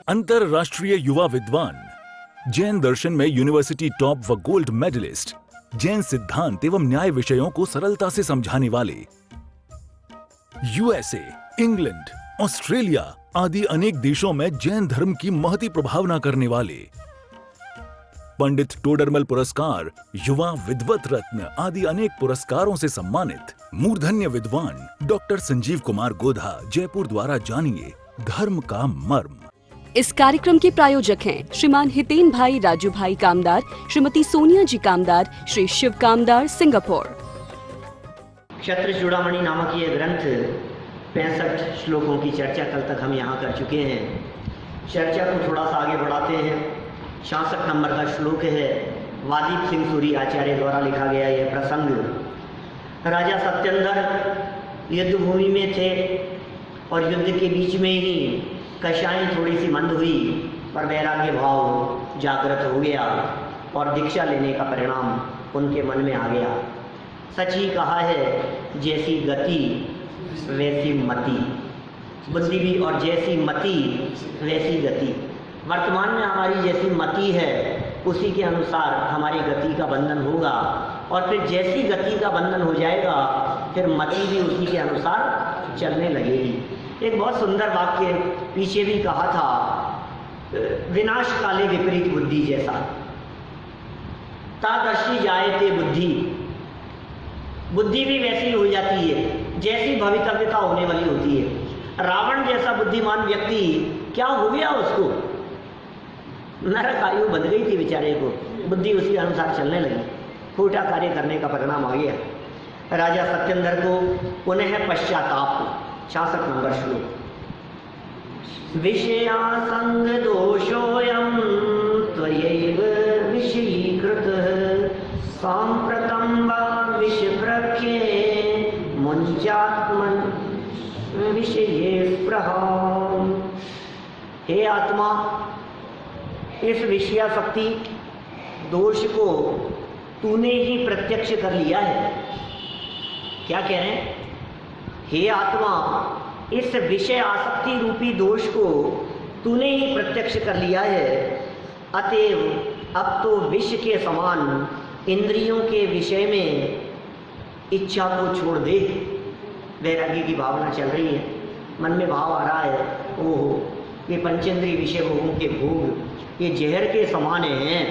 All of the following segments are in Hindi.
अंतरराष्ट्रीय युवा विद्वान, जैन दर्शन में यूनिवर्सिटी टॉप व गोल्ड मेडलिस्ट, जैन सिद्धांत एवं न्याय विषयों को सरलता से समझाने वाले, यूएसए, इंग्लैंड, ऑस्ट्रेलिया आदि अनेक देशों में जैन धर्म की महती प्रभावना करने वाले, पंडित टोडरमल पुरस्कार, युवा विद्वत रत्न आदि अनेक पुरस्कारों से सम्मानित मूर्धन्य विद्वान डॉक्टर संजीव कुमार गोधा जयपुर द्वारा जानिए धर्म का मर्म। इस कार्यक्रम के प्रायोजक हैं श्रीमान हितेन भाई राजू भाई कामदार, श्रीमती सोनिया जी कामदार, श्री शिव कामदार, सिंगापुर। क्षत्र चूड़ामणि नामक ये ग्रंथ 65 श्लोकों की चर्चा कल तक हम यहाँ कर चुके हैं। चर्चा को थोड़ा सा आगे बढ़ाते हैं। 66 नंबर का श्लोक है। वादीप सिंह सूरी आचार्य द्वारा लिखा गया यह प्रसंग। राजा सत्येंद्र युद्ध भूमि में थे और युद्ध के बीच में ही कषाएं थोड़ी सी मंद हुई, पर वैराग्य भाव जागृत हो गया और दीक्षा लेने का परिणाम उनके मन में आ गया। सच ही कहा है, जैसी गति वैसी मति, बुद्धि भी और जैसी मति वैसी गति। वर्तमान में हमारी जैसी मति है उसी के अनुसार हमारी गति का बंधन होगा, और फिर जैसी गति का बंधन हो जाएगा फिर मति भी उसी के अनुसार चलने लगेगी। एक बहुत सुंदर वाक्य पीछे भी कहा था, विनाश काले विपरीत बुद्धि जैसा, तादर्शी जायते बुद्धि। बुद्धि भी वैसी हो जाती है जैसी भवितव्यता होने वाली होती है। रावण जैसा बुद्धिमान व्यक्ति क्या हो गया, उसको नरक आयु बन गई थी बेचारे को, बुद्धि उसी अनुसार चलने लगी, खोटा कार्य करने का परिणाम आ गया। राजा सत्येंद्र को पुनः पश्चाताप। 66 नंबर श्लोक। विषयासंग दोषोऽयं त्वयैव विषयीकृत साम्प्रतं वा विषप्रख्ये मुञ्चात्मन् विषये स्पृहा। हे आत्मा, इस विषयासक्ति दोष को तूने ही प्रत्यक्ष कर लिया है। क्या कह रहे हैं? हे आत्मा, इस विषय आसक्ति रूपी दोष को तूने ही प्रत्यक्ष कर लिया है। अतएव अब तो विष के समान इंद्रियों के विषय में इच्छा को छोड़ दे। वैराग्य की भावना चल रही है, मन में भाव आ रहा है, ओहो ये पंचेंद्रिय विषय भोगों के भोग ये जहर के समान हैं।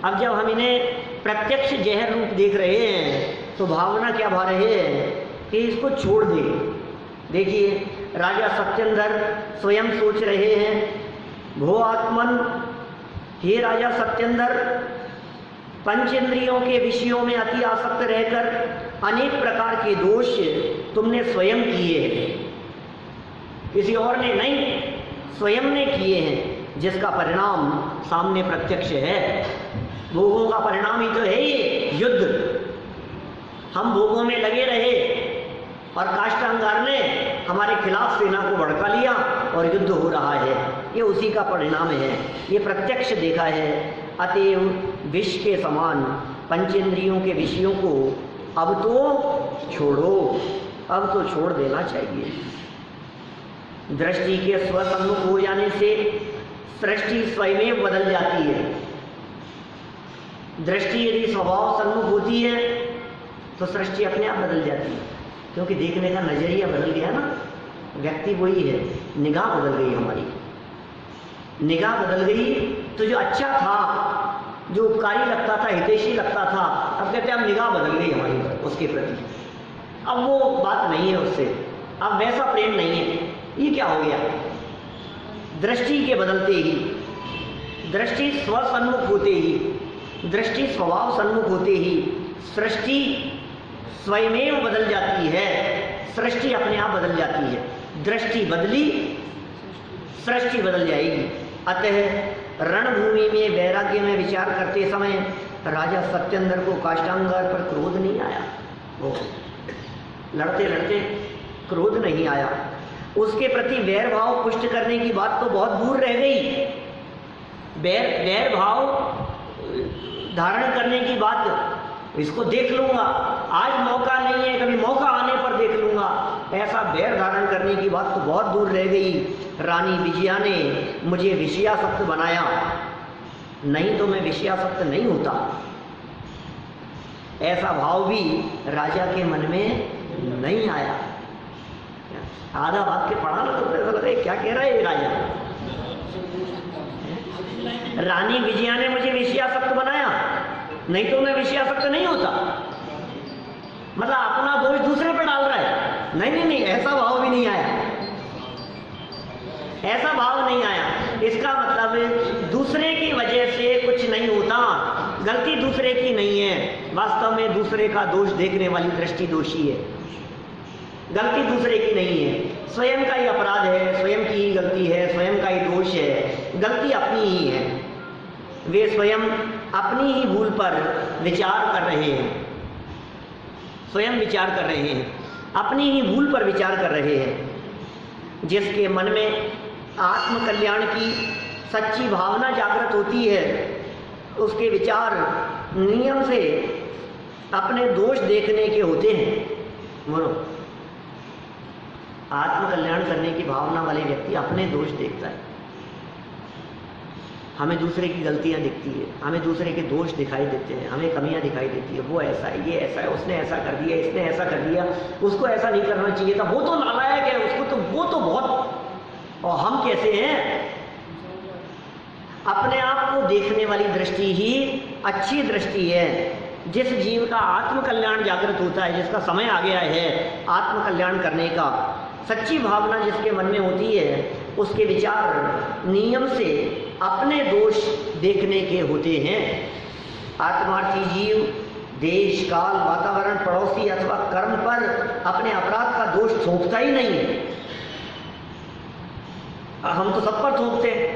अब जब हम इन्हें प्रत्यक्ष जहर रूप देख रहे हैं तो भावना क्या भा रहे हैं कि इसको छोड़ दे। देखिए, राजा सत्येंद्र स्वयं सोच रहे हैं, भो आत्मन, हे राजा सत्येंद्र, पंचेंद्रियों के विषयों में अति आसक्त रहकर अनेक प्रकार के दोष तुमने स्वयं किए हैं, किसी और ने नहीं, स्वयं ने किए हैं, जिसका परिणाम सामने प्रत्यक्ष है। भोगों का परिणाम ही तो है ये युद्ध। हम भोगों में लगे रहे और काष्ठांगार ने हमारे खिलाफ सेना को भड़का लिया और युद्ध हो रहा है, ये उसी का परिणाम है, ये प्रत्यक्ष देखा है। अतएव विष के समान पंचेंद्रियों के विषयों को अब तो छोड़ो, अब तो छोड़ देना चाहिए। दृष्टि के स्वसन्मुख हो जाने से सृष्टि स्वयं बदल जाती है। दृष्टि यदि स्वभाव सन्मुख होती है तो सृष्टि अपने आप बदल जाती है, क्योंकि देखने का नजरिया बदल गया ना। व्यक्ति वही है, निगाह बदल गई हमारी, निगाह बदल गई तो जो अच्छा था, जो उपकारी लगता था, हितैषी लगता था, अब कहते हैं अब निगाह बदल गई हमारी उसके प्रति, अब वो बात नहीं है उससे, अब वैसा प्रेम नहीं है। ये क्या हो गया? दृष्टि के बदलते ही, दृष्टि स्वसन्मुख होते ही, दृष्टि स्वभाव सन्मुख होते ही सृष्टि स्वयमेव बदल जाती है, सृष्टि अपने आप बदल जाती है। दृष्टि बदली, सृष्टि बदल जाएगी। अतः रणभूमि में वैराग्य में विचार करते समय राजा सत्येंद्र को काष्ठांगार पर क्रोध नहीं आया। वो लड़ते लड़ते क्रोध नहीं आया, उसके प्रति वैर भाव पुष्ट करने की बात तो बहुत दूर रह गई। वैर भाव धारण करने की बात, इसको देख लूंगा, आज मौका नहीं है, कभी मौका आने पर देख लूंगा, ऐसा बैर धारण करने की बात तो बहुत दूर रह गई। रानी विजया ने मुझे विषयासक्त बनाया, नहीं तो मैं विषयासक्त नहीं होता। ऐसा भाव भी राजा के मन में नहीं आया। आधा वाक्य पढ़ा ना तो ऐसा लगे क्या कह रहा है ये राजा। रानी विजया ने मुझे विषयासक्त बनाया, नहीं तो मैं विषयासक्त नहीं होता। मतलब अपना दोष दूसरे पे डाल रहा है। नहीं नहीं नहीं, ऐसा भाव भी नहीं आया, ऐसा भाव नहीं आया। इसका मतलब दूसरे की वजह से कुछ नहीं होता, गलती दूसरे की नहीं है। वास्तव में दूसरे का दोष देखने वाली दृष्टि दोषी है, गलती दूसरे की नहीं है। स्वयं का ही अपराध है, स्वयं की ही गलती है, स्वयं का ही दोष है, गलती अपनी ही है। वे स्वयं अपनी ही भूल पर विचार कर रहे हैं, स्वयं विचार कर रहे हैं, अपनी ही भूल पर विचार कर रहे हैं। जिसके मन में आत्म कल्याण की सच्ची भावना जागृत होती है, उसके विचार नियम से अपने दोष देखने के होते हैं। बोलो, आत्म कल्याण करने की भावना वाले व्यक्ति अपने दोष देखता है। हमें दूसरे की गलतियां दिखती है, हमें दूसरे के दोष दिखाई देते हैं, हमें कमियां दिखाई देती है। वो ऐसा है, ये ऐसा है, उसने ऐसा कर दिया, इसने ऐसा कर दिया, उसको ऐसा नहीं करना चाहिए था, वो तो नालायक है, उसको तो वो तो बहुत, और हम कैसे हैं। अपने आप को देखने वाली दृष्टि ही अच्छी दृष्टि है। जिस जीव का आत्म कल्याण जागृत होता है, जिसका समय आ गया है आत्म कल्याण करने का, सच्ची भावना जिसके मन में होती है, उसके विचार नियम से अपने दोष देखने के होते हैं। आत्मार्थी जीव देश, काल, वातावरण, पड़ोसी अथवा कर्म पर अपने अपराध का दोष थोपता ही नहीं है। हम तो सब पर थोपते हैं।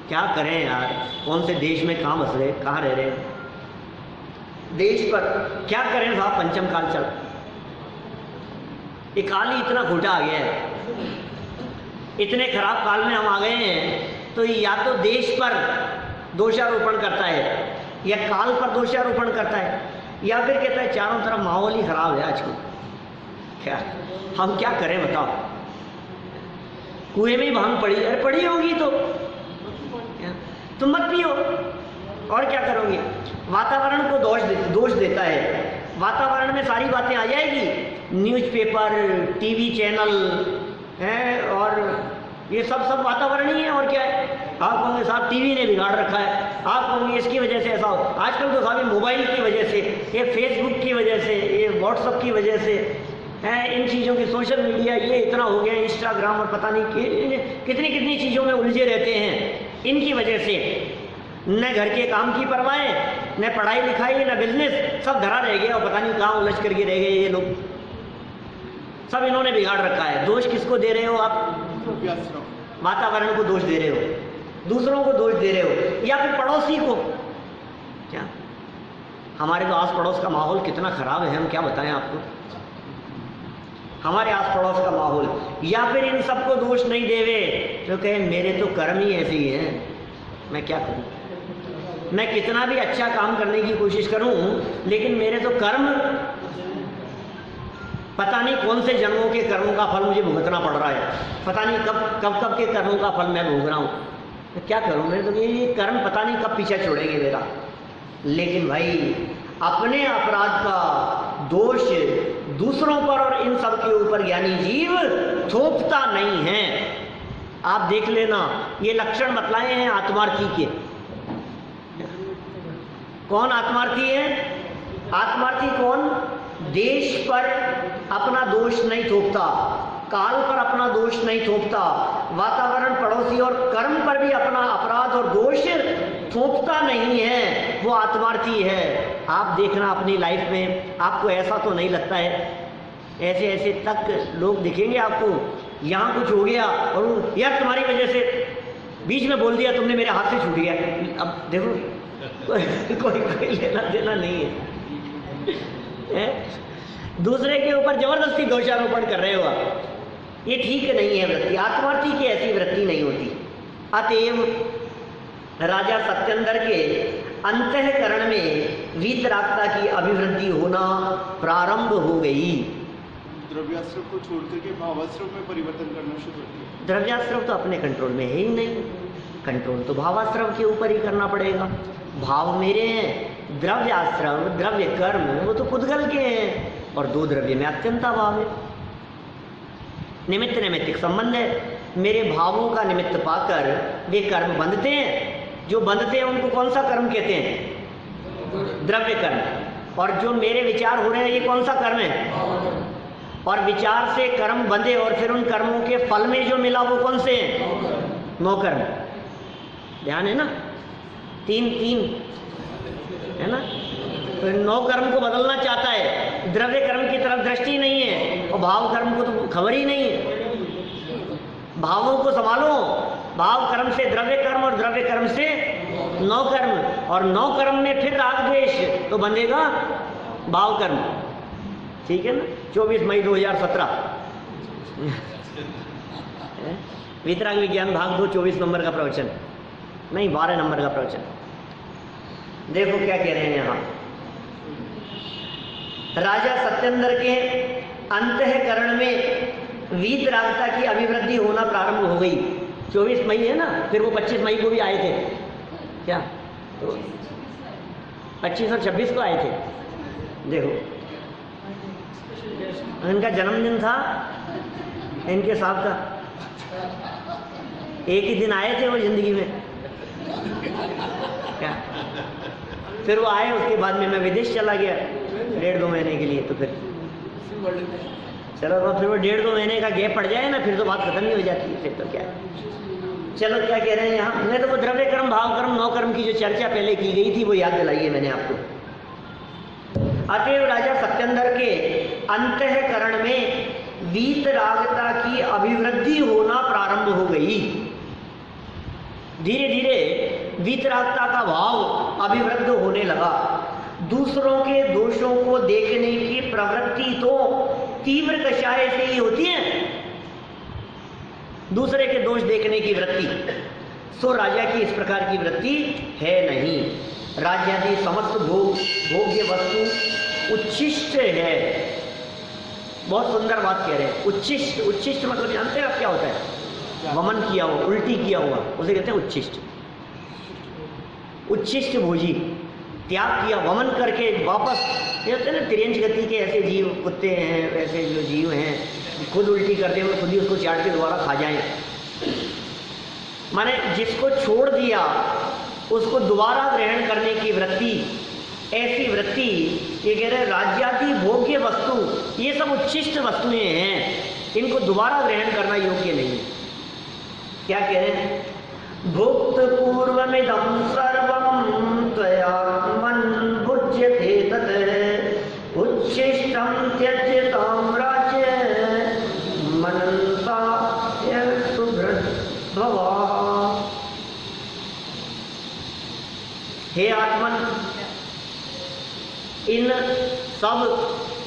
क्या करें यार, कौन से देश में कहाँ बस रहे, कहाँ रह रहे, देश पर क्या करें साहब, पंचम काल चल, ये काल ही इतना खोटा आ गया है, इतने खराब काल में हम आ गए हैं। तो या तो देश पर दोषारोपण करता है, या काल पर दोषारोपण करता है, या फिर कहता है चारों तरफ माहौल ही खराब है आजकल। क्या हम क्या करें बताओ। कुएं में भांग पड़ी, अरे पड़ी होगी तो तुम मत पियो, और क्या करोगे। वातावरण को दोष देता है, वातावरण में सारी बातें आ जाएगी, न्यूज़पेपर, टीवी चैनल हैं, और ये सब वातावरण ही है। और क्या है, आप कहोगे साहब टीवी ने बिगाड़ रखा है, आप कहोगे इसकी वजह से ऐसा हो। आजकल तो साहब मोबाइल की वजह से, ये फेसबुक की वजह से, ये व्हाट्सअप की वजह से है, इन चीज़ों की, सोशल मीडिया ये इतना हो गया, इंस्टाग्राम और पता नहीं कितनी कितनी चीज़ों में उलझे रहते हैं। इनकी वजह से न घर के काम की परवाहें, न पढ़ाई लिखाई, न बिजनेस, सब धरा रह गया और पता नहीं कहाँ उलझ करके रह गए ये लोग। सब इन्होंने बिगाड़ रखा है। दोष किसको दे रहे हो आप? वातावरण को दोष दे रहे हो, दूसरों को दोष दे रहे हो, या फिर पड़ोसी को। क्या हमारे तो आस पड़ोस का माहौल कितना खराब है, हम क्या बताएं आपको। हमारे आस पड़ोस का माहौल, या फिर इन सबको दोष नहीं देवे तो कहे मेरे तो कर्म ही ऐसे ही हैं, मैं क्या करूं, मैं कितना भी अच्छा काम करने की कोशिश करूं, लेकिन मेरे तो कर्म, पता नहीं कौन से जन्मों के कर्मों का फल मुझे भुगतना पड़ रहा है, पता नहीं कब के कर्मों का फल मैं भोग रहा हूं, तो क्या करूं, मेरे तो ये कर्म पता नहीं कब पीछे छोड़ेंगे मेरा। लेकिन भाई अपने अपराध का दोष दूसरों पर और इन सब के ऊपर ज्ञानी जीव थोपता नहीं है। आप देख लेना, ये लक्षण बतलाए हैं आत्मार्थी के। कौन आत्मार्थी है? आत्मार्थी कौन? देश पर अपना दोष नहीं थोपता, काल पर अपना दोष नहीं थोपता, वातावरण, पड़ोसी और कर्म पर भी अपना अपराध और दोष थोपता नहीं है, वो आत्मार्थी है। आप देखना अपनी लाइफ में, आपको ऐसा तो नहीं लगता है, ऐसे ऐसे तक लोग दिखेंगे आपको, यहाँ कुछ हो गया और यार तुम्हारी वजह से बीच में बोल दिया तुमने, मेरे हाथ से छूट गया। अब देखो कोई लेना देना नहीं है, दूसरे के ऊपर जबरदस्ती दोषारोपण कर रहे हो आप, ये ठीक नहीं है वृत्ति। आत्मार्थी की ऐसी वृत्ति नहीं होती। अतएव राजा सत्येंद्र के अंतःकरण में वीतरागता की अभिवृद्धि होना प्रारंभ हो गई। द्रव्याश्रम को छोड़ करके भावाश्रम में परिवर्तन करना शुरू कर दिया। द्रव्याश्रम तो अपने कंट्रोल में है ही नहीं, कंट्रोल तो भावाश्रम के ऊपर ही करना पड़ेगा। भाव मेरे हैं, द्रव्याश्रम द्रव्य कर्म वो तो पुद्गल के हैं, और दो द्रव्य में अत्यंता भाव है। निमित्त नैमित्तिक संबंध है। मेरे भावों का निमित्त पाकर वे कर्म बंधते हैं। जो बंधते हैं उनको कौन सा कर्म कहते हैं? द्रव्य कर्म। और जो मेरे विचार हो रहे हैं ये कौन सा कर्म है? और विचार से कर्म बंधे और फिर उन कर्मों के फल में जो मिला वो कौन से हैं? नौ कर्म। ध्यान है ना? तीन है ना? तो नौ कर्म को बदलना चाहता है, द्रव्य कर्म की तरफ दृष्टि नहीं है, और भाव कर्म को तो खबर ही नहीं है। भावों को संभालो, भाव कर्म से द्रव्य कर्म और द्रव्य कर्म से नौ कर्म, और नौ कर्म में फिर राग द्वेष तो बंधेगा भाव कर्म। ठीक है ना? 24 मई 2017 वितराग विज्ञान भाग 2 24 नंबर का प्रवचन, नहीं 12 नंबर का प्रवचन। देखो क्या कह रहे हैं यहाँ। राजा सत्येंद्र के अंतःकरण में वीतरागता की अभिवृद्धि होना प्रारंभ हो गई। 24 मई है ना, फिर वो 25 मई को भी आए थे क्या? 25 और 26 को आए थे। देखो इनका जन्मदिन था, इनके साहब का एक ही दिन आए थे वो जिंदगी में क्या? फिर वो आए, उसके बाद में मैं विदेश चला गया 1.5-2 महीने के लिए। तो फिर चलो, तो फिर वो 1.5-2 महीने का गैप पड़ जाए ना, फिर तो बात खत्म ही हो जाती है। फिर तो क्या है। चलो क्या कह रहे हैं यहाँ। नहीं तो वो द्रव्य कर्म भाव कर्म नौ कर्म की जो चर्चा पहले की गई थी वो याद दिलाई है मैंने आपको। अतएव राजा सत्येंद्र के अंतःकरण में वीतरागता की अभिवृद्धि होना प्रारंभ हो गई। धीरे धीरे वीतरागता का भाव अभिवृद्ध होने लगा। दूसरों के दोषों को देखने की प्रवृत्ति तो तीव्र कषाय से ही होती है, दूसरे के दोष देखने की वृत्ति। सो राजा की इस प्रकार की वृत्ति है नहीं। राज्यादि समस्त भोग्य वस्तु उच्छिष्ट है। बहुत सुंदर बात कह रहे हैं। उच्छिष्ट, उच्छिष्ट मतलब जानते हैं आप क्या होता है? वमन किया हुआ, उल्टी किया हुआ, उसे कहते हैं उच्छिष्ट। उच्छिष्ट भोजी, त्याग किया, वमन करके वापस, ये होते हैं ना तिरंज गति के ऐसे जीव, कुत्ते हैं, ऐसे जो जीव हैं खुद उल्टी करते हैं, खुद ही उसको चाट के दोबारा खा जाएं। माने जिसको छोड़ दिया उसको दोबारा ग्रहण करने की वृत्ति, ऐसी वृत्ति ये कह रहे राज्यादि भोग्य वस्तु ये सब उच्छिष्ट वस्तुएं हैं, इनको दोबारा ग्रहण करना योग्य नहीं है। क्या कह रहे हैं? भुक्त पूर्वमिदं सर्वं त्वयात्मन् भुज्यते तत् उच्छिष्टं त्यज्यतां राज्य मनन्ता सुभृद्भवा। हे आत्मन, इन सब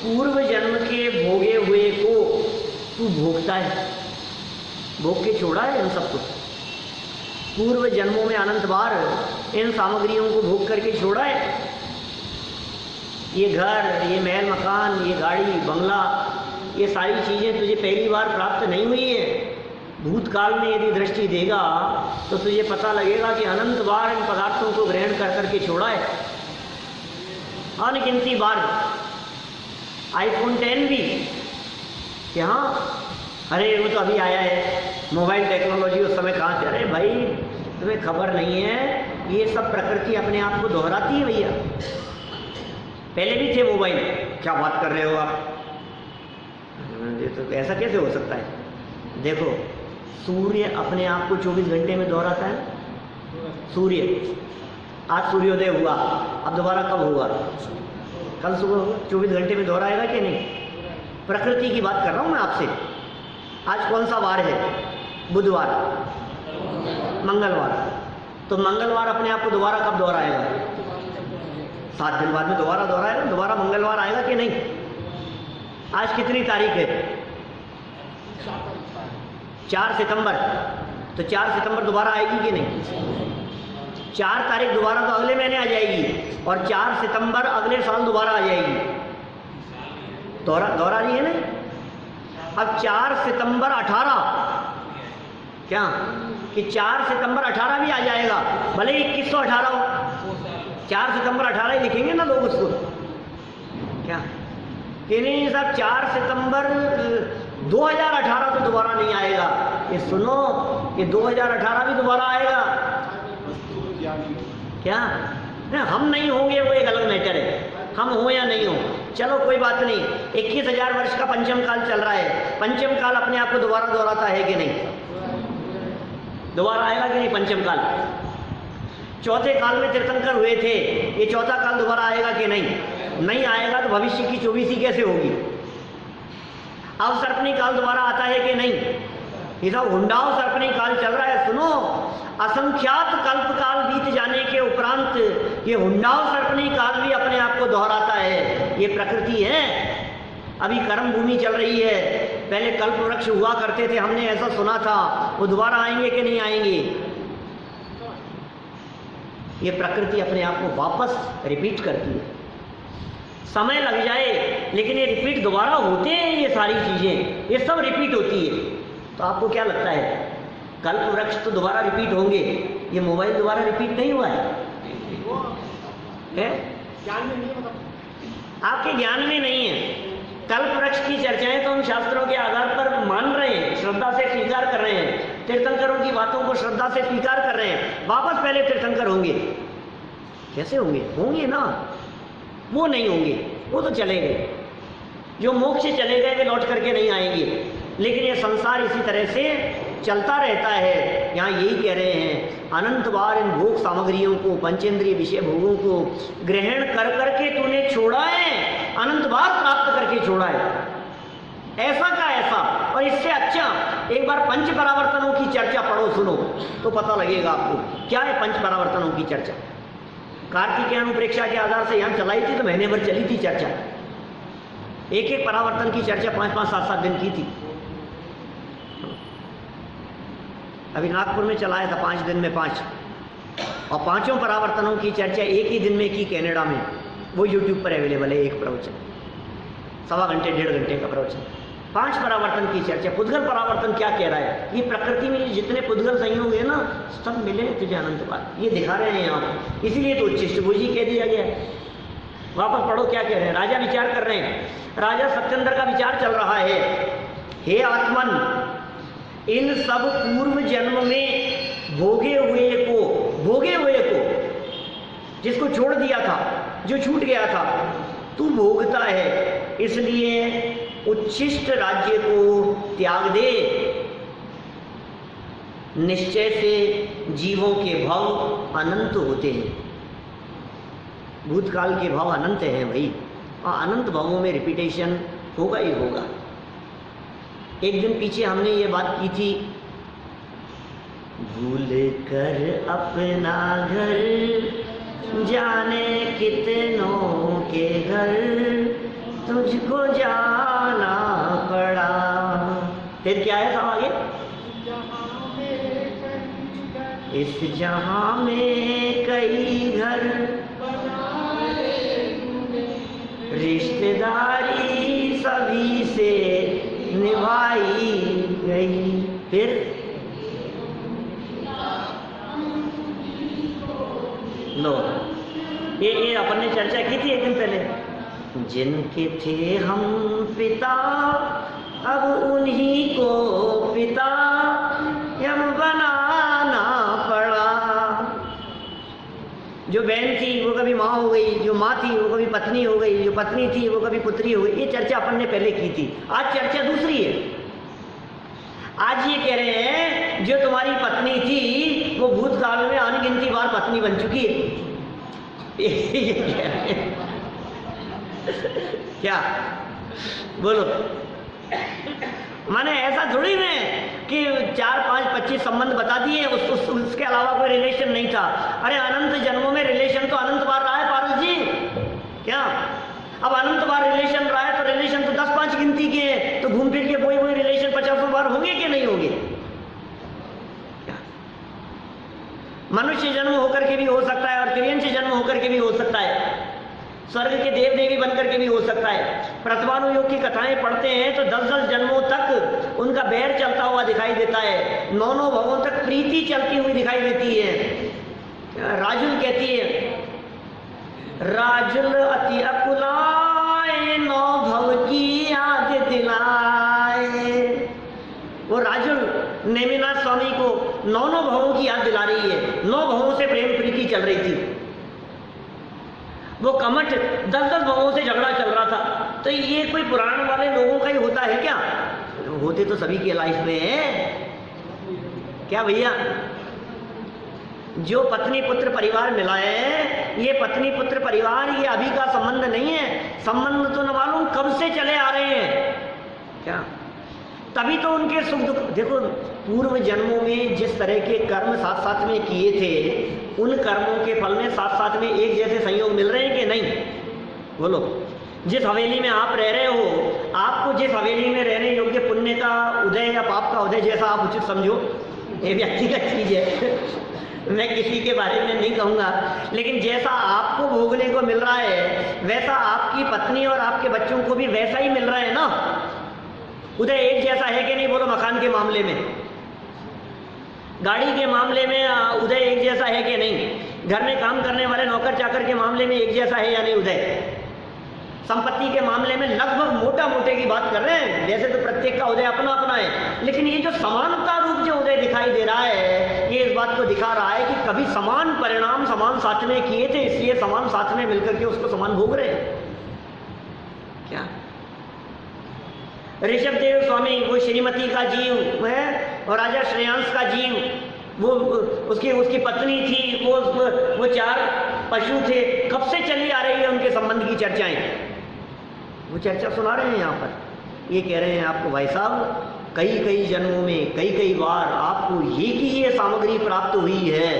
पूर्व जन्म के भोगे हुए को तू भोगता है, भोग के छोड़ा है इन सबको। पूर्व जन्मों में अनंत बार इन सामग्रियों को भोग करके छोड़ा है। ये घर, ये महल मकान, ये गाड़ी बंगला, ये सारी चीज़ें तुझे पहली बार प्राप्त नहीं हुई है। भूतकाल में यदि दृष्टि देगा तो तुझे पता लगेगा कि अनंत बार इन पदार्थों को ग्रहण कर करके छोड़ा है, अनगिनती बार। आईफोन 10 भी कि हाँ, अरे वो तो अभी आया है, मोबाइल टेक्नोलॉजी उस समय कहाँ से? अरे भाई तुम्हें खबर नहीं है, ये सब प्रकृति अपने आप को दोहराती है भैया। पहले भी थे मोबाइल, क्या बात कर रहे हो आप? ये तो ऐसा कैसे हो सकता है? देखो, सूर्य अपने आप को 24 घंटे में दोहराता है। सूर्य, आज सूर्योदय हुआ, अब दोबारा कब होगा? कल सुबह होगा। 24 घंटे में दोहराएगा कि नहीं? प्रकृति की बात कर रहा हूँ मैं आपसे। आज कौन सा वार है? बुधवार, मंगलवार। तो मंगलवार अपने आप को दोबारा कब दोहराएगा? 7 दिन बाद में दोबारा दोहराएगा। दोबारा मंगलवार आएगा कि नहीं? आज कितनी तारीख है? 4 सितंबर। तो 4 सितंबर दोबारा आएगी कि नहीं? 4 तारीख दोबारा तो अगले महीने आ जाएगी और 4 सितंबर अगले साल दोबारा आ जाएगी। दोहरा रही है ना। अब 4 सितंबर 18 क्या कि 4 सितंबर 18 भी आ जाएगा, भले 2118 हो, 4 सितंबर 18 ही लिखेंगे ना लोग उसको। क्या कि नहीं साहब 4 सितंबर 2018 तो दोबारा नहीं आएगा। ये सुनो कि 2018 भी दोबारा आएगा। क्या नहीं, हम नहीं होंगे वो एक अलग मैटर है, हम हो या नहीं हो चलो कोई बात नहीं। 21,000 वर्ष का पंचम काल चल रहा है, पंचम काल अपने आप को दोबारा दोहराता है कि नहीं? दोबारा आएगा कि नहीं पंचम काल? चौथे काल में तीर्थंकर हुए थे, ये चौथा काल दोबारा आएगा कि नहीं? नहीं आएगा तो भविष्य की 24वीं कैसे होगी? अवसर्पणी काल दोबारा आता है कि नहीं? ये सब हुंडाओ सर्पणी काल चल रहा है। सुनो, असंख्यात कल्प काल बीत जाने के उपरांत ये हुंडाओ सर्पणी काल भी अपने आप को दोहराता है। ये प्रकृति है। अभी कर्म भूमि चल रही है, पहले कल्प वृक्ष हुआ करते थे, हमने ऐसा सुना था, वो दोबारा आएंगे कि नहीं आएंगे? ये प्रकृति अपने आप को वापस रिपीट करती है। समय लग जाए लेकिन ये रिपीट दोबारा होते हैं। ये सारी चीजें ये सब रिपीट होती है। तो आपको क्या लगता है कल्प वृक्ष तो दोबारा रिपीट होंगे, ये मोबाइल दोबारा रिपीट नहीं हुआ है? ज्ञान में नहीं है, आपके ज्ञान में नहीं है। कल्प वृक्ष की चर्चाएं तो हम शास्त्रों के आधार पर मान रहे हैं, श्रद्धा से स्वीकार कर रहे हैं, तीर्थंकरों की बातों को श्रद्धा से स्वीकार कर रहे हैं। वापस पहले तीर्थंकर होंगे, कैसे होंगे? होंगे ना, वो नहीं होंगे, वो तो चले गए। जो मोक्ष से चले गए वे लौट करके नहीं आएंगे। लेकिन ये संसार इसी तरह से चलता रहता है। यहाँ यही कह रहे हैं, अनंत बार इन भोग सामग्रियों को, पंचेंद्रिय विषय भोगों को ग्रहण कर करके तूने छोड़ा है, अनंत बार प्राप्त करके छोड़ा है। ऐसा का ऐसा। और इससे अच्छा एक बार पंच परावर्तनों की चर्चा पढ़ो, सुनो तो पता लगेगा आपको क्या है पंच परावर्तनों की चर्चा। कार्तिकेय अनुप्रेक्षा के आधार से यहाँ चलाई थी तो महीने भर चली थी चर्चा। एक एक परावर्तन की चर्चा 5-5, 7-7 दिन की थी। अभी नागपुर में चलाया था 5 दिन में 5, और 5 परावर्तनों की चर्चा एक ही दिन में की कनाडा में। वो यूट्यूब पर अवेलेबल है, एक प्रवचन 1.25 घंटे 1.5 घंटे का प्रवचन। 5 परावर्तन की चर्चा। पुद्गल परावर्तन क्या कह रहा है? ये प्रकृति में जितने पुद्गल संयोग है ना, सब मिले तुझे अनंत बार, ये दिखा रहे हैं यहाँ। इसीलिए तो उच्छिष्टभुजी कह दिया गया है। वापस पढ़ो क्या कह रहे हैं। राजा विचार कर रहे हैं, राजा सत्येंद्र का विचार चल रहा है। हे आत्मन, इन सब पूर्व जन्म में भोगे हुए को जिसको छोड़ दिया था, जो छूट गया था, तू भोगता है, इसलिए उच्छिष्ट राज्य को त्याग दे। निश्चय से जीवों के भाव अनंत होते हैं। भूतकाल के भाव अनंत हैं भाई, और अनंत भावों में रिपीटेशन होगा ही होगा। एक दिन पीछे हमने ये बात की थी, भूल कर अपना घर जाने कितनों के घर, तुझको जाना पड़ा। फिर क्या है सब आगे? इस जहां में कई घर, रिश्तेदारी सभी से निभाई गई। फिर लो, ये अपन ने चर्चा की थी एक दिन पहले। जिनके थे हम पिता, अब उन्हीं को पिता यम बनाना पड़ा। जो बहन थी वो कभी माँ हो गई, जो माँ थी वो कभी पत्नी हो गई, जो पत्नी थी वो कभी पुत्री हो गई। ये चर्चा अपन ने पहले की थी। आज चर्चा दूसरी है। आज ये कह रहे हैं जो तुम्हारी पत्नी थी वो भूतकाल में अनगिनती बार पत्नी बन चुकी है। ये कह रहे हैं। क्या बोलो? माने ऐसा थोड़ी में कि 4, 5, 25 संबंध बता दिए, उसके अलावा कोई रिलेशन नहीं था। अरे अनंत जन्मों में रिलेशन तो अनंत बार रहा है पारस जी। क्या अब अनंत बार रिलेशन रहा है तो रिलेशन तो 10-5 गिनती के हैं, तो घूम फिर के कोई रिलेशन 50 बार होंगे कि नहीं होंगे? मनुष्य जन्म होकर के भी हो सकता है और तिर्यंश जन्म होकर के भी हो सकता है, स्वर्ग के देव देवी बनकर के भी हो सकता है। प्रथमानुयोग की कथाएं पढ़ते हैं तो 10-10 जन्मों तक उनका बैर चलता हुआ दिखाई देता है, 9 भवों तक प्रीति चलती हुई दिखाई देती है। राजुल कहती है, राजुल अति अकुलाए 9 भव की याद दिलाए। वो राजुल नेमिनाथ स्वामी को 9 भवों की याद दिला रही है, 9 भवों से प्रेम प्रीति चल रही थी। वो कमठ 10-10 भवों से झगड़ा चल रहा था। तो ये कोई पुराण वाले लोगों का ही होता है क्या? होते तो सभी की लाइफ में है क्या भैया? जो पत्नी पुत्र परिवार मिला है, ये पत्नी पुत्र परिवार ये अभी का संबंध नहीं है, संबंध तो न मालूम कब से चले आ रहे हैं क्या? तभी तो उनके सुख दुख, देखो पूर्व जन्मों में जिस तरह के कर्म साथ साथ में किए थे, उन कर्मों के फल में साथ साथ में एक जैसे संयोग मिल रहे हैं कि नहीं? बोलो। जिस हवेली में आप रह रहे हो, आपको जिस हवेली में रहने योग्य पुण्य का उदय या पाप का उदय, जैसा आप उचित समझो, ये व्यक्तिगत चीज है मैं किसी के बारे में नहीं कहूँगा, लेकिन जैसा आपको भोगने को मिल रहा है वैसा आपकी पत्नी और आपके बच्चों को भी वैसा ही मिल रहा है ना। उदय एक जैसा है कि नहीं? बोलो। मकान के मामले में, गाड़ी के मामले में उदय एक जैसा है कि नहीं? घर में काम करने वाले नौकर चाकर के मामले में एक जैसा है या नहीं उदय? संपत्ति के मामले में लगभग मोटा मोटे की बात कर रहे हैं, वैसे तो प्रत्येक का उदय अपना अपना है, लेकिन ये जो समानता रूप जो उदय दिखाई दे रहा है, ये इस बात को दिखा रहा है कि कभी समान परिणाम समान साथ में किए थे, इसलिए समान साथ में मिलकर के उसको समान भोग रहे हैं क्या? ऋषभदेव स्वामी वो श्रीमती का जीव है और राजा श्रेयांश का जीव, वो उसकी पत्नी थी, वो 4 पशु थे। कब से चली आ रही है उनके संबंध की चर्चाएं? वो चर्चा सुना रहे हैं यहाँ पर। ये कह रहे हैं आपको भाई साहब, कई जन्मों में कई बार आपको ये सामग्री प्राप्त हुई है,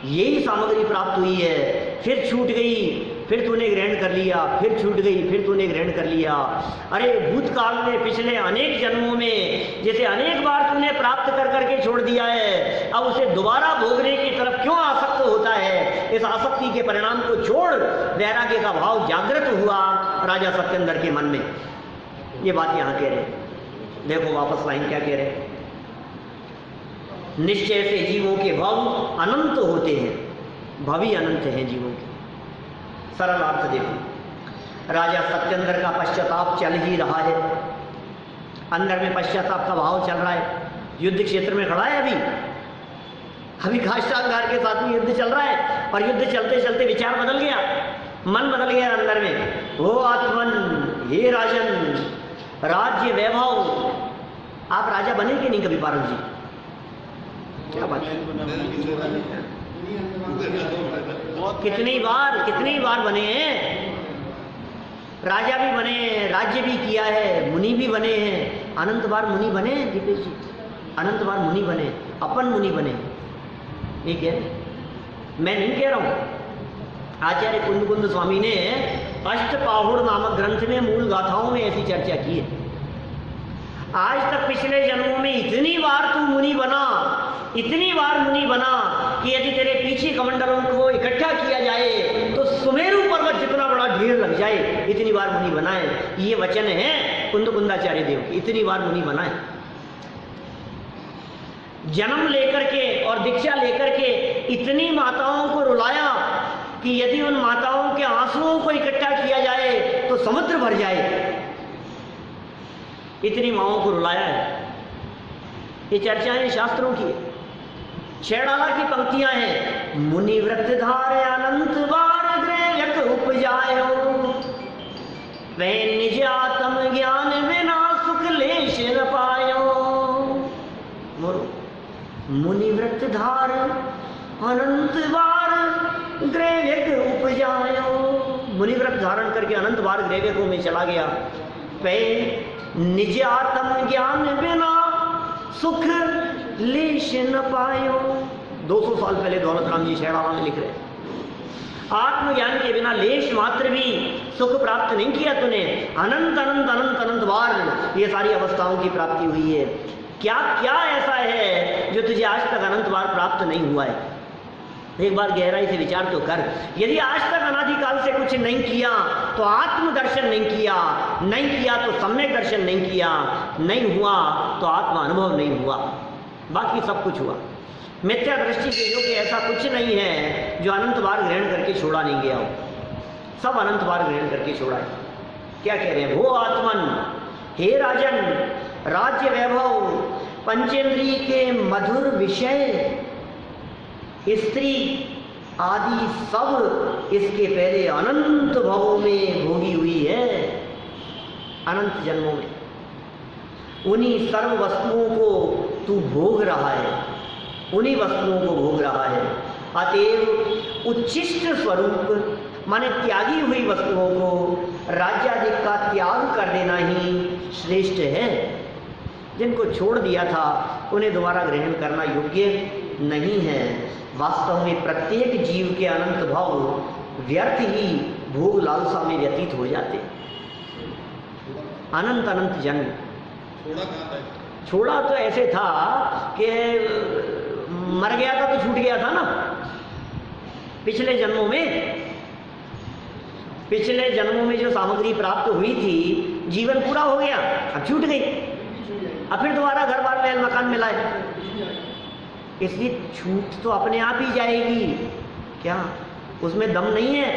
यही सामग्री प्राप्त हुई है, फिर छूट गई, फिर तूने ग्रहण कर लिया, फिर छूट गई, फिर तूने ग्रहण कर लिया। अरे भूतकाल में पिछले अनेक जन्मों में जैसे अनेक बार तूने प्राप्त कर करके छोड़ दिया है, अब उसे दोबारा भोगने की तरफ क्यों आसक्त होता है? इस आसक्ति के परिणाम को छोड़। वैराग्य का भाव जागृत हुआ राजा सत्येंद्र के मन में। ये बात यहाँ कह रहे। देखो वापस लाइन क्या कह रहे, निश्चय से जीवों के भव अनंत होते हैं, भवी अनंत हैं जीवों के। सरल अर्थ देखो, राजा सत्येंद्र का पश्चाताप चल ही रहा है, अंदर में पश्चाताप का भाव चल रहा है, युद्ध क्षेत्र में खड़ा है, अभी काष्ठांगार के साथ में युद्ध चल रहा है, और युद्ध चलते चलते विचार बदल गया, मन बदल गया अंदर में। हो आत्मन, हे राजन, राज्य वैभव, आप राजा बने कि नहीं कभी पारस जी? क्या बात है? कितनी बार बने हैं, राजा भी बने हैं, राज्य भी किया है, मुनि भी बने हैं, अनंत बार मुनि बने हैं दीपेश जी, अनंत बार मुनि बने, अपन मुनि बने। ठीक है, मैं नहीं कह रहा हूं, आचार्य कुंद स्वामी ने अष्टपाहुड़ नामक ग्रंथ में मूल गाथाओं में ऐसी चर्चा की है। आज तक पिछले जन्मों में इतनी बार तू मुनि बना, इतनी बार मुनि बना कि यदि तेरे पीछे कमंडलों को इकट्ठा किया जाए तो सुमेरु पर्वत जितना बड़ा ढेर लग जाए, इतनी बार मुनि बनाए। ये वचन है कुंदाचार्य देव की, इतनी बार मुनि बनाए। जन्म लेकर के और दीक्षा लेकर के इतनी माताओं को रुलाया कि यदि उन माताओं के आंसुओं को इकट्ठा किया जाए तो समुद्र भर जाए, इतनी माओं को रुलाया है। ये चर्चाएं शास्त्रों की है। छेड़ाला की पंक्तियां हैं, मुनि व्रत धार अनंत बार ग्रेव्यक उपजायो, वे निज आत्म ज्ञान बिना सुख लेश न पायो। बोलो, मुनि व्रत धार अनंत बार ग्रेव्यक उपजायो, मुनि व्रत धारण करके अनंत बार ग्रेव्यकों में चला गया। वे निज आत्म ज्ञान बिना सुख लेश न पायो। 200 साल पहले दौलत राम जी शेड़ावा में लिख रहे, आत्मज्ञान के बिना लेश मात्र भी सुख प्राप्त नहीं किया तूने, अनंत अनंत अनंत अनंत बार ये सारी अवस्थाओं की प्राप्ति हुई है। क्या क्या ऐसा है जो तुझे आज तक अनंत बार प्राप्त नहीं हुआ है? एक बार गहराई से विचार तो कर। यदि आज तक अनादिकाल से कुछ नहीं किया तो आत्म दर्शन नहीं किया, नहीं किया तो सम्यक दर्शन नहीं किया, नहीं हुआ तो आत्मा अनुभव नहीं हुआ, बाकी सब कुछ हुआ। मिथ्या दृष्टि के योग्य ऐसा कुछ नहीं है जो अनंत बार ग्रहण करके छोड़ा नहीं गया हो, सब अनंत बार ग्रहण करके छोड़ा है। क्या कह रहे हैं? वो आत्मन, हे राजन, राज्य वैभव, पंचेंद्रिय के मधुर विषय, स्त्री आदि सब इसके पहले अनंत भवों में भोगी हुई है, अनंत जन्मों में। उन्हीं सर्व वस्तुओं को तू भोग रहा है, उन्हीं वस्तुओं को भोग रहा है। अतएव उच्छिष्ट स्वरूप माने त्यागी हुई वस्तुओं को राज्यादि का त्याग कर देना ही श्रेष्ठ है। जिनको छोड़ दिया था उन्हें दोबारा ग्रहण करना योग्य नहीं है। वास्तव में प्रत्येक जीव के अनंत भाव व्यर्थ ही भोग लालसा में व्यतीत हो जाते। अनंत अनंत जन्म छोड़ा तो ऐसे था कि मर गया था तो छूट गया था ना। पिछले जन्मों में जो सामग्री प्राप्त हुई थी, जीवन पूरा हो गया, अब छूट गई, अब फिर दोबारा घर बार महल मकान मिला है। इसलिए छूट तो अपने आप ही जाएगी। क्या उसमें दम नहीं है?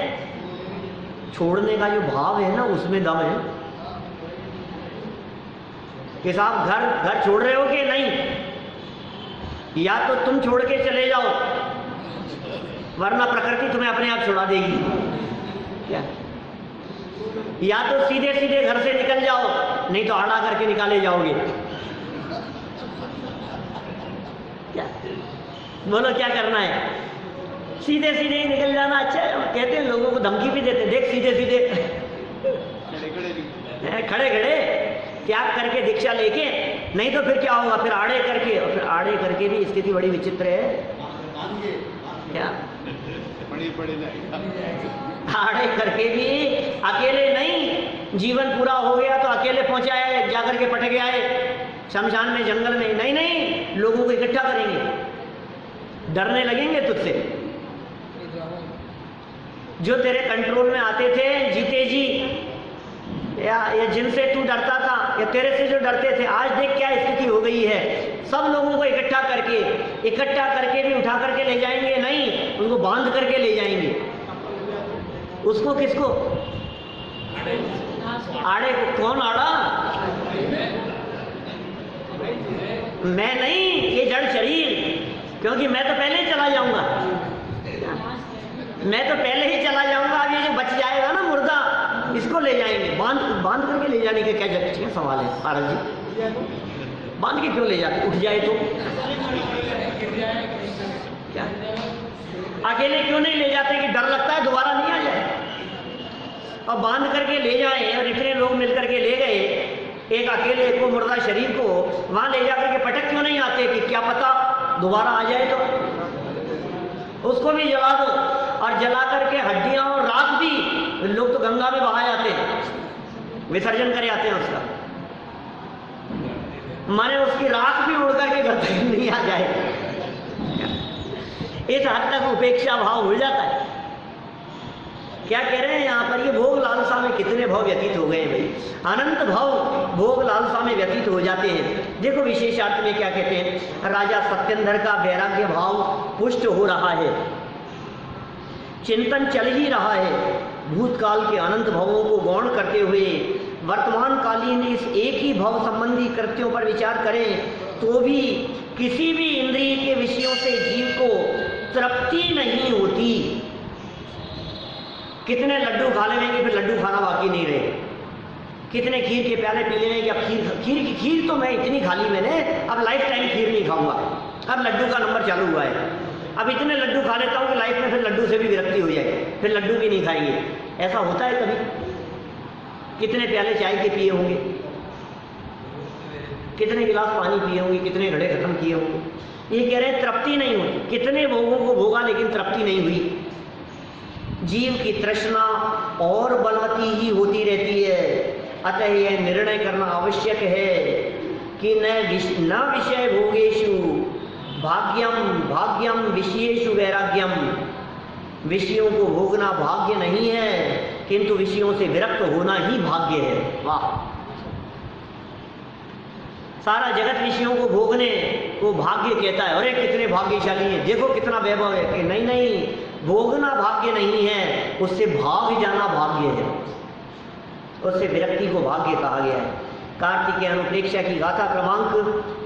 छोड़ने का जो भाव है ना, उसमें दम है कि साहब घर छोड़ रहे हो कि नहीं, या तो तुम छोड़ के चले जाओ वरना प्रकृति तुम्हें अपने आप छुड़ा देगी। क्या? या तो सीधे सीधे घर से निकल जाओ, नहीं तो आड़ा करके निकाले जाओगे। क्या बोलो, क्या करना है? सीधे सीधे ही निकल जाना अच्छा है। कहते हैं, लोगों को धमकी भी देते, देख सीधे सीधे खड़े खड़े त्याग करके दीक्षा लेके, नहीं तो फिर क्या होगा? फिर आड़े करके, और फिर आड़े करके भी स्थिति बड़ी विचित्र है। क्या आड़े करके भी अकेले नहीं, जीवन पूरा हो गया तो अकेले पहुंचाए, जाकर के पटक आए शमशान में, जंगल में। नहीं नहीं, लोगों को इकट्ठा करेंगे, डरने लगेंगे तुझसे। जो तेरे कंट्रोल में आते थे, जीते जी, या जिनसे तू डरता था, या तेरे से जो डरते थे, आज देख क्या स्थिति हो गई है। सब लोगों को इकट्ठा करके भी उठा करके ले जाएंगे नहीं, उनको बांध करके ले जाएंगे। उसको किसको? आड़े को। कौन आड़ा? मैं नहीं, ये जड़ शरीर, क्योंकि मैं तो पहले ही चला जाऊंगा, मैं तो पहले ही चला जाऊंगा। अब ये जो बच जाएगा ना मुर्दा, इसको ले जाएंगे, बांध करके ले जाने के क्या सवाल है आरज जी? बांध के क्यों ले जाते? उठ जाए तो क्या? अकेले क्यों नहीं ले जाते कि डर लगता है दोबारा नहीं आ जाए? और बांध करके ले जाए, और इतने लोग मिलकर के ले गए, एक अकेले को मुर्दा शरीर को वहां ले जाकर के पटक क्यों नहीं आते कि क्या पता दोबारा आ जाए तो? उसको भी जला दो, और जला करके हड्डियां और राख भी, लोग तो गंगा में बहा जाते हैं, विसर्जन करे आते हैं उसका, माने उसकी राख भी उड़ करके घर तक नहीं आ जाए। इस हद तक उपेक्षा भाव हो जाता है। क्या कह रहे हैं यहाँ पर? ये भोग लालसा में कितने भाव व्यतीत हो गए भाई, अनंत भाव भोग लालसा में व्यतीत हो जाते हैं। देखो विशेषार्थ में क्या कहते हैं? राजा सत्येंद्र का वैराग्य भाव पुष्ट हो रहा है, चिंतन चल ही रहा है। भूतकाल के अनंत भावों को गौण करते हुए वर्तमान कालीन इस एक ही भाव संबंधी कृत्यों पर विचार करें तो भी किसी भी इंद्रिय के विषयों से जीव को तृप्ति नहीं होती। कितने लड्डू खा लेंगे, फिर लड्डू खाना बाकी नहीं रहे। कितने खीर के प्याले पी लेंगे, अब खीर तो मैं इतनी खा ली मैंने, अब लाइफ टाइम खीर नहीं खाऊंगा, अब लड्डू का नंबर चालू हुआ है, अब इतने लड्डू खा लेता हूँ कि लाइफ में फिर लड्डू से भी विरक्ति हो जाए, फिर लड्डू भी नहीं खाएंगे। ऐसा होता है कभी? कितने प्याले चाय के पिए होंगे, कितने गिलास पानी पिए होंगे, कितने घड़े खत्म किए होंगे। ये कह रहे हैं तृप्ति नहीं हुई। कितने भोगों को भोगा लेकिन तृप्ति नहीं हुई। जीव की तृष्णा और बलवती ही होती रहती है। अतः यह निर्णय करना आवश्यक है कि न विषय भोगेशु भाग्यम भाग्यम विषयेषु वैराग्यम, विषयों को भोगना भाग्य नहीं है, किंतु विषयों से विरक्त होना ही भाग्य है। वाह! सारा जगत विषयों को भोगने को भाग्य कहता है। अरे कितने भाग्यशाली हैं, देखो कितना वैभव है। कि नहीं नहीं, भोगना भाग्य नहीं है, उससे भाग जाना भाग्य है, उससे विरक्ति को भाग्य कहा गया है। कार्तिकेय अनुप्रेक्षा की गाथा क्रमांक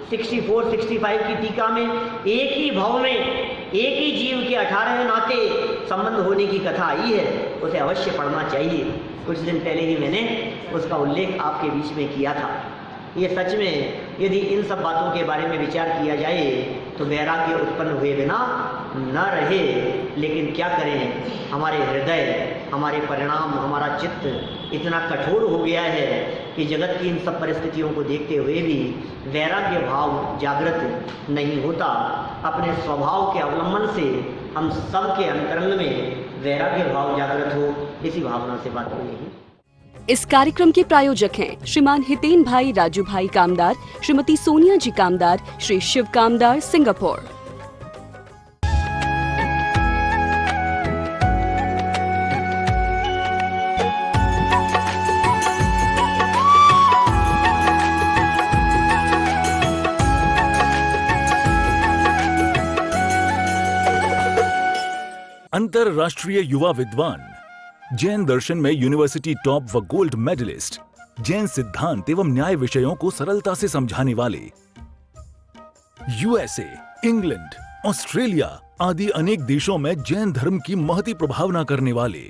64-65 की टीका में एक ही भाव में एक ही जीव के 18 नाते संबंध होने की कथा आई है, उसे अवश्य पढ़ना चाहिए। कुछ दिन पहले ही मैंने उसका उल्लेख आपके बीच में किया था। ये सच में यदि इन सब बातों के बारे में विचार किया जाए तो वैराग्य उत्पन्न हुए बिना न रहे। लेकिन क्या करें, हमारे हृदय, हमारे परिणाम, हमारा चित्त इतना कठोर हो गया है कि जगत की इन सब परिस्थितियों को देखते हुए भी वैराग्य भाव जागृत नहीं होता। अपने स्वभाव के अवलंबन से हम सबके अंतरंग में वैराग्य भाव जागृत हो, इसी भावना से बात हो रही। इस कार्यक्रम के प्रायोजक हैं श्रीमान हितेन भाई राजू भाई कामदार, श्रीमती सोनिया जी कामदार, श्री शिव कामदार, सिंगापुर। अंतरराष्ट्रीय युवा विद्वान, जैन दर्शन में यूनिवर्सिटी टॉप व गोल्ड मेडलिस्ट, जैन सिद्धांत एवं न्याय विषयों को सरलता से समझाने वाले, यूएसए, इंग्लैंड, ऑस्ट्रेलिया आदि अनेक देशों में जैन धर्म की महती प्रभावना करने वाले,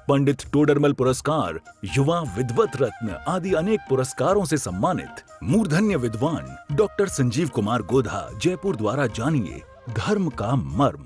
पंडित टोडरमल पुरस्कार, युवा विद्वत रत्न आदि अनेक पुरस्कारों से सम्मानित मूर्धन्य विद्वान डॉक्टर संजीव कुमार गोधा, जयपुर द्वारा जानिए धर्म का मर्म।